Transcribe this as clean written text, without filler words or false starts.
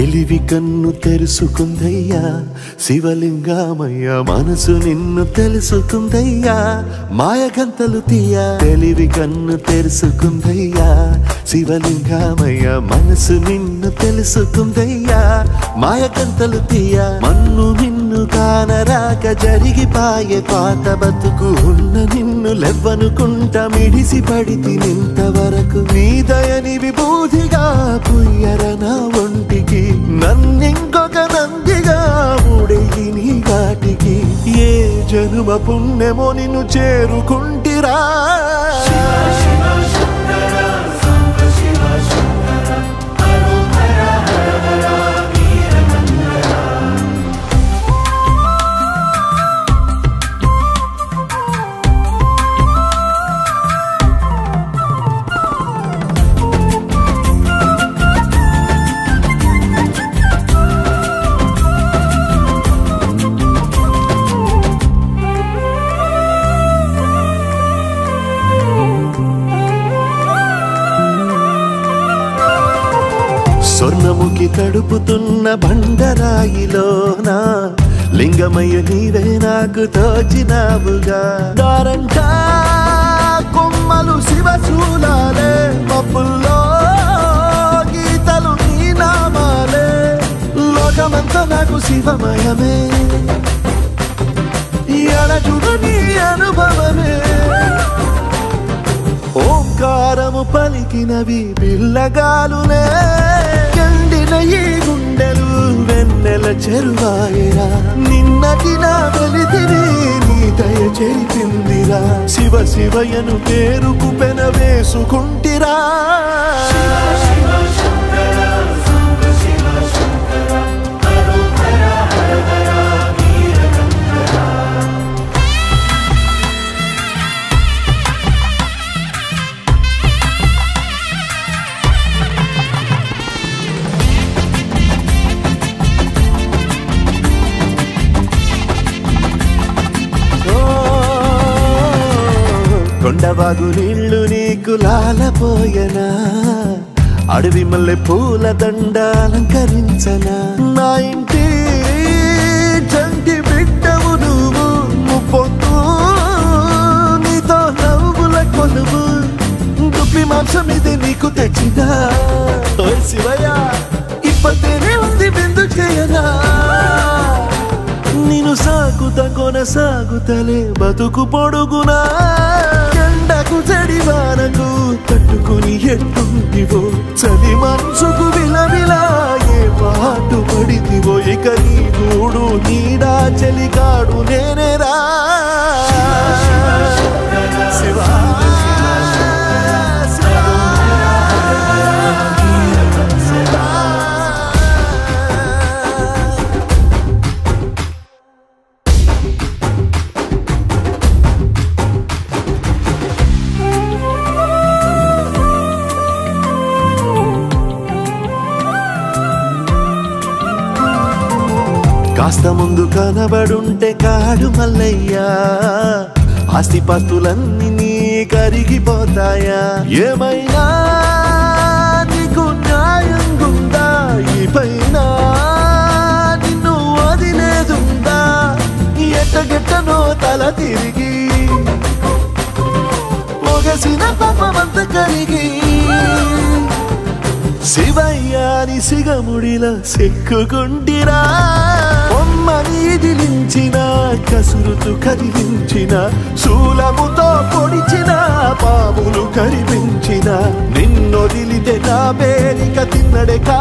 తెలివి కన్ను తెరుసుకుందయ్యా శివలింగమయ్య మనసు నిన్ను తెలుసుకుందయ్యా మాయగంతలు తీయ తెలివి కన్ను తెరుసుకుందయ్యా శివలింగమయ్య మనసు నిన్ను తెలుసుకుందయ్యా మాయగంతలు తీయ మన్ను నిన్ను కానరాక జరిగిపాయే పాత బతుకు ఉన్న నిన్ను లెవ్వనుకుంటా మిడిసి పడితి నింతవరకు నీ దయని విభూతిగా పుయ్యర నా ఒంటికి నన్నింకొక నందిగా ఊడేయి నీ ఘాటికి ఏ జనుమ పుణ్యమో నిన్ను చేరుకుంటిరా స్వర్ణముఖి తడుపుతున్న బండరాయిలోనా లింగమయ్య నీవే నాకు తోచినావుగా దారంటా కొమ్మలు శివశూలాలే మబ్బుల్లో గీతలు నీ నామాలే లోకమంతా నాకు శివమయమే ఎడజుడు నీ అనుభవమే ఓంకారము పలికినవి బిల్లగాలునే కండిన ఈ గుండెలు వెన్నెల చెరువాయరా నిన్నటి నా వెలితిని నీ దయ చెరిపిందిరా శివ శివయను పేరుకు పెన వేసుకుంటిరా కొండవాగు నీళ్లు నీకు లాలపోయనా అడవి మల్లె పూల దండ అలంకరించనా నా ఇంటి చంటి బిడ్డవు నువ్వు ముప్పొద్దు నీతో నవ్వుల కొలువు దుప్పి మాంసం ఇది నీకు తెచ్చినా శివయ్య ఇప్పటినే ఉంది బిందు చేయనా నిన్ను సాగుతా కొనసాగుతలే బతుకు పొడుగునా ఎండకు జడివానకు తట్టుకుని ఎట్టుంటివో చలి మనసుకు విలవిలా ఏ పాటు పడితివో ఇక నీ గూడు నీడా చలికాడు నేనేరా శివా కాస్త ముందు కనబడుంటే కాడు మల్లయ్యా ఆస్తిపాస్తులన్నీ నీ కరిగిపోతాయా ఏమైనా నీకు న్యాయంగుందా ఈ పైన నిన్ను వదిలేదుందా ఎట్టగెట్టనో తల తిరిగి మొగసిన పాపమంత కరిగి శివయ్యాని సిగముడిలా సిక్కుకుంటిరా బొమ్మని ఇదిలించిన కసురుతు కదిలించిన శూలముతో పొడిచిన పాములు కరిపించిన నిన్నొదిలితే నా పేరిక తిన్నడే కా